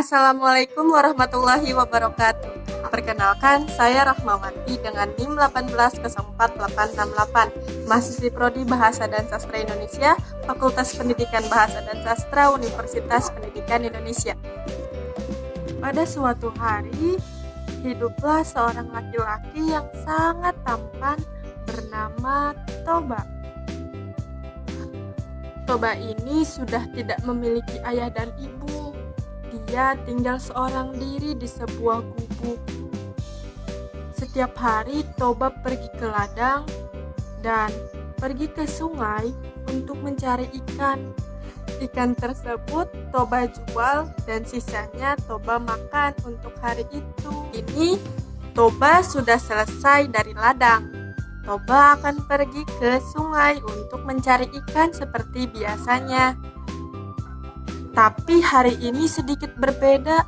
Assalamualaikum warahmatullahi wabarakatuh. Perkenalkan, saya Rahmawati dengan NIM 1804868, mahasiswi Prodi Bahasa dan Sastra Indonesia, Fakultas Pendidikan Bahasa dan Sastra Universitas Pendidikan Indonesia. Pada suatu hari, hiduplah seorang laki-laki yang sangat tampan bernama Toba. Toba ini sudah tidak memiliki ayah dan ibu. Dia tinggal seorang diri di sebuah gubuk. Setiap hari Toba pergi ke ladang dan pergi ke sungai untuk mencari ikan. Ikan tersebut Toba jual dan sisanya Toba makan untuk hari itu. Ini Toba sudah selesai dari ladang. Toba akan pergi ke sungai untuk mencari ikan seperti biasanya. Tapi hari ini sedikit berbeda.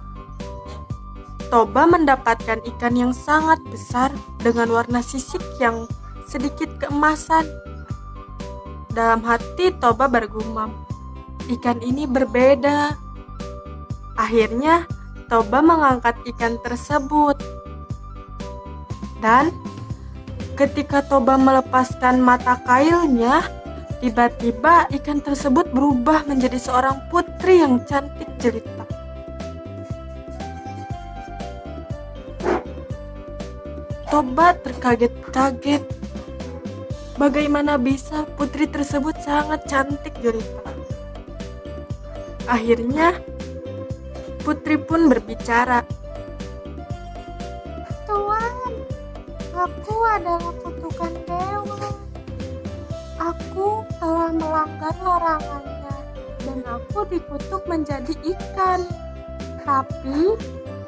Toba mendapatkan ikan yang sangat besar dengan warna sisik yang sedikit keemasan. Dalam hati Toba bergumam, ikan ini berbeda. Akhirnya Toba mengangkat ikan tersebut. Dan ketika Toba melepaskan mata kailnya, tiba-tiba ikan tersebut berubah menjadi seorang putri yang cantik jelita. Toba terkaget-kaget. Bagaimana bisa putri tersebut sangat cantik jelita? Akhirnya, putri pun berbicara. Tuan, aku adalah kutukan dewa. Aku telah melanggar larangannya dan aku dikutuk menjadi ikan. Tapi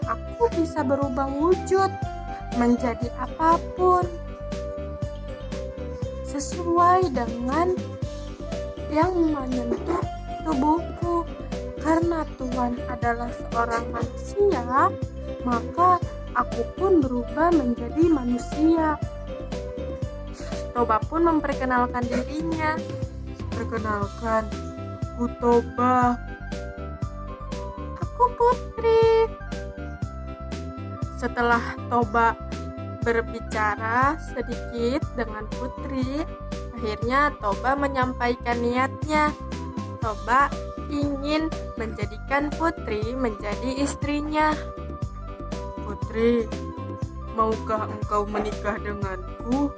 aku bisa berubah wujud menjadi apapun sesuai dengan yang menyentuh tubuhku. Karena Tuhan adalah seorang manusia, maka aku pun berubah menjadi manusia. Toba pun memperkenalkan dirinya. Perkenalkan, aku Toba. Aku Putri. Setelah Toba berbicara sedikit dengan Putri, akhirnya Toba menyampaikan niatnya. Toba ingin menjadikan Putri menjadi istrinya. Putri, maukah engkau menikah denganku?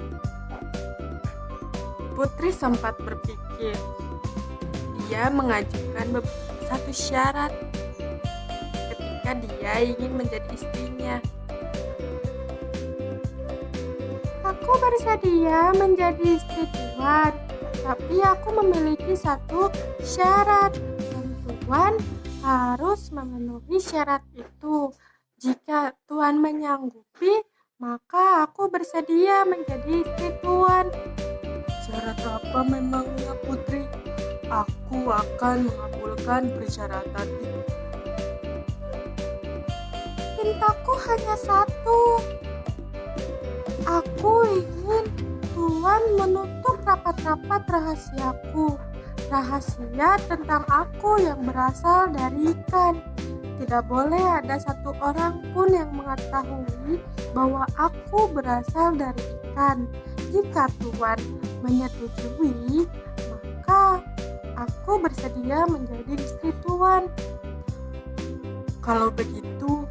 Putri sempat berpikir. Dia mengajukan satu syarat ketika dia ingin menjadi istrinya. Aku bersedia menjadi istri Tuan, tapi aku memiliki satu syarat, dan Tuan harus memenuhi syarat itu. Jika Tuan menyanggupi, maka aku bersedia menjadi istri Tuan. Syarat apa memangnya, Putri? Aku akan mengabulkan persyaratan itu. Cintaku hanya satu. Aku ingin Tuan menutup rapat-rapat rahasiaku. Rahasia tentang aku yang berasal dari ikan. Tidak boleh ada satu orang pun yang mengetahui bahwa aku berasal dari ikan. Jika Tuan menyetujui, maka aku bersedia menjadi istri Tuan. Kalau begitu,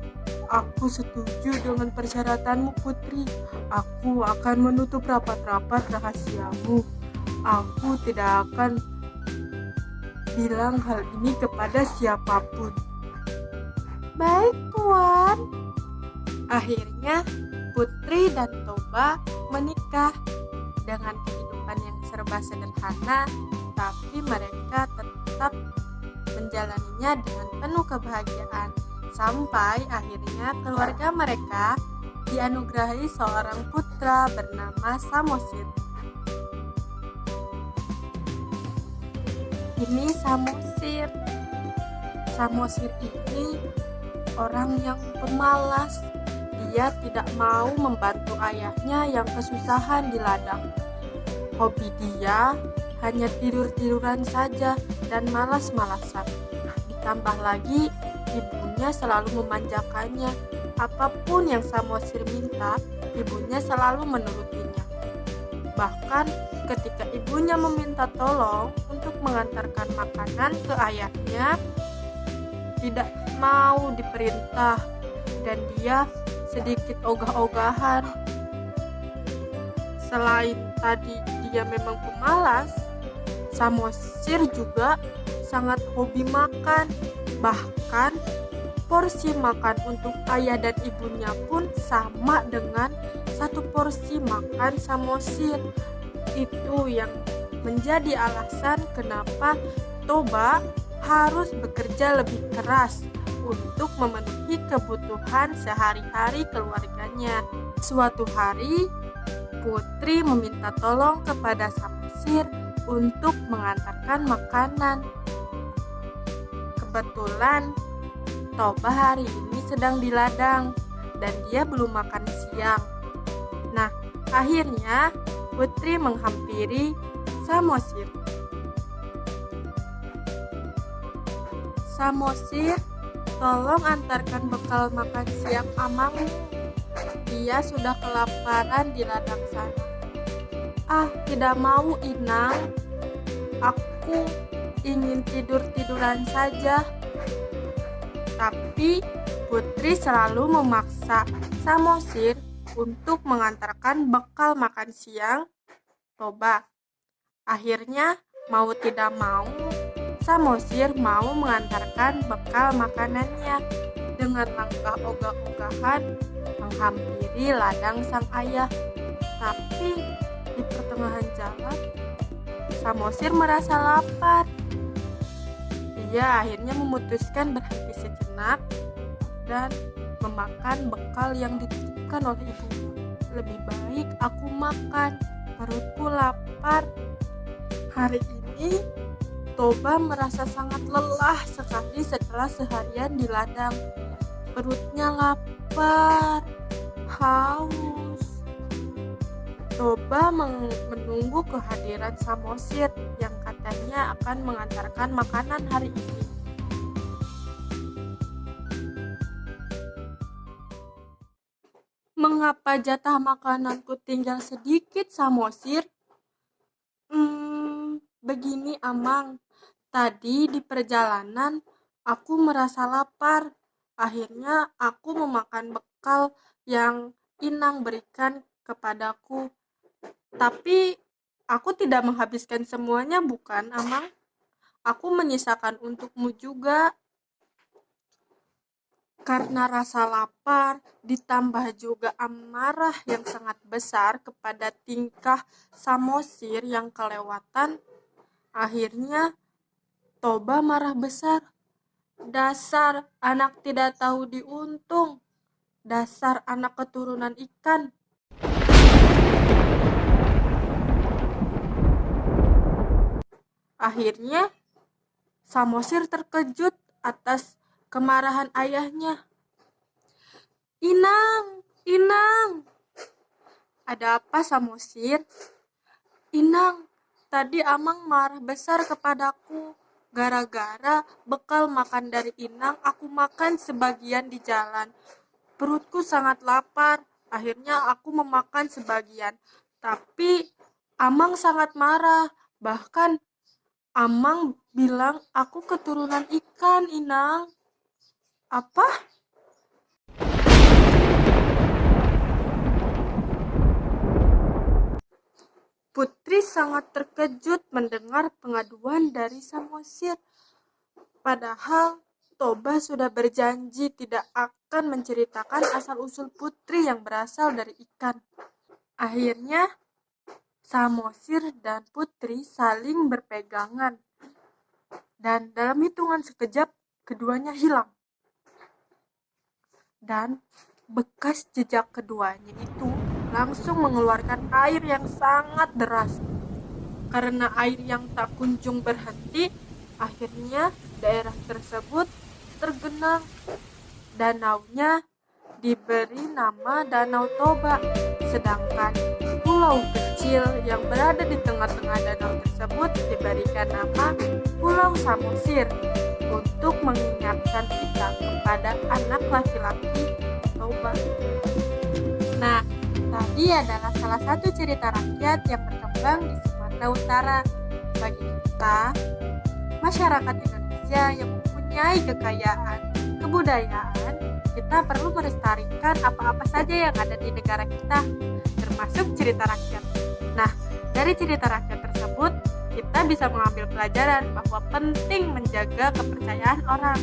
aku setuju dengan persyaratanmu, Putri. Aku akan menutup rapat-rapat rahasiamu. Aku tidak akan bilang hal ini kepada siapapun. Baik, Tuan. Akhirnya, Putri dan Toba menikah dengan kehidupan yang serba sederhana, tapi mereka tetap menjalaninya dengan penuh kebahagiaan. Sampai akhirnya keluarga mereka dianugerahi seorang putra bernama Samosir. Ini Samosir. Samosir ini orang yang pemalas. Dia tidak mau membantu ayahnya yang kesusahan di ladang. Hobi dia hanya tidur-tiduran saja dan malas-malasan. Ditambah lagi ibunya ibunya selalu memanjakannya. Apapun yang Samosir minta, ibunya selalu menurutinya. Bahkan ketika ibunya meminta tolong untuk mengantarkan makanan ke ayahnya, tidak mau diperintah dan dia sedikit ogah-ogahan. Selain tadi dia memang pemalas, Samosir juga sangat hobi makan. Bahkan porsi makan untuk ayah dan ibunya pun sama dengan satu porsi makan Samosir. Itu yang menjadi alasan kenapa Toba harus bekerja lebih keras untuk memenuhi kebutuhan sehari-hari keluarganya. Suatu hari, Putri meminta tolong kepada Samosir untuk mengantarkan makanan. Kebetulan Toba hari ini sedang di ladang dan dia belum makan siang. Nah, akhirnya Putri menghampiri Samosir. "Samosir, tolong antarkan bekal makan siang Amang. Dia sudah kelaparan di ladang sana." "Ah, tidak mau, Inang. Aku ingin tidur-tiduran saja." Tapi Putri selalu memaksa Samosir untuk mengantarkan bekal makan siang Toba. Akhirnya mau tidak mau, Samosir mau mengantarkan bekal makanannya dengan langkah ogah-ogahan menghampiri ladang sang ayah. Tapi di pertengahan jalan, Samosir merasa lapar. Dia akhirnya memutuskan berhenti sejenak dan memakan bekal yang dititipkan oleh ibunya. "Lebih baik aku makan, perutku lapar." Hari ini Toba merasa sangat lelah sekali setelah seharian di ladang. Perutnya lapar, haus. Toba menunggu kehadiran Samosir yang katanya akan mengantarkan makanan hari ini. "Mengapa jatah makananku tinggal sedikit, Samosir?" Begini Amang, tadi di perjalanan aku merasa lapar. Akhirnya aku memakan bekal yang Inang berikan kepadaku. Tapi aku tidak menghabiskan semuanya, bukan Amang? Aku menyisakan untukmu juga. Karena rasa lapar ditambah juga amarah yang sangat besar kepada tingkah Samosir yang kelewatan, akhirnya Toba marah besar. "Dasar anak tidak tahu diuntung, dasar anak keturunan ikan." Akhirnya Samosir terkejut atas kemarahan ayahnya. "Inang, Inang." "Ada apa, Samosir?" "Inang, tadi Amang marah besar kepadaku. Gara-gara bekal makan dari Inang, aku makan sebagian di jalan. Perutku sangat lapar, akhirnya aku memakan sebagian. Tapi Amang sangat marah, bahkan Amang bilang aku keturunan ikan, Inang." "Apa?" Putri sangat terkejut mendengar pengaduan dari Samosir. Padahal Toba sudah berjanji tidak akan menceritakan asal-usul Putri yang berasal dari ikan. Akhirnya Samosir dan Putri saling berpegangan. Dan dalam hitungan sekejap, keduanya hilang. Dan bekas jejak keduanya itu langsung mengeluarkan air yang sangat deras. Karena air yang tak kunjung berhenti, akhirnya daerah tersebut tergenang. Danaunya diberi nama Danau Toba, sedangkan pulau kecil yang berada di tengah-tengah danau tersebut diberikan nama Pulau Samosir. untuk mengingatkan kita kepada anak laki-laki Toba. Nah, tadi adalah salah satu cerita rakyat yang berkembang di Sumatera Utara. Bagi kita, masyarakat Indonesia yang mempunyai kekayaan kebudayaan, kita perlu melestarikan apa-apa saja yang ada di negara kita, termasuk cerita rakyat. Nah, dari cerita rakyat tersebut, kita bisa mengambil pelajaran bahwa penting menjaga kepercayaan orang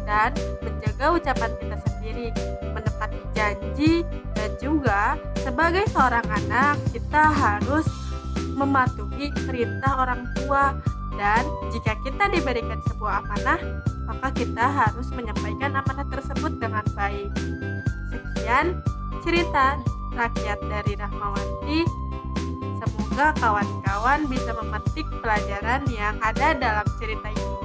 dan menjaga ucapan kita sendiri, menepati janji, dan juga sebagai seorang anak kita harus mematuhi perintah orang tua. Dan jika kita diberikan sebuah amanah, maka kita harus menyampaikan amanah tersebut dengan baik. Sekian cerita rakyat dari Rahmawanti. Semoga kawan-kawan bisa memetik pelajaran yang ada dalam cerita ini.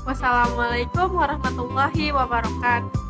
Wassalamualaikum warahmatullahi wabarakatuh.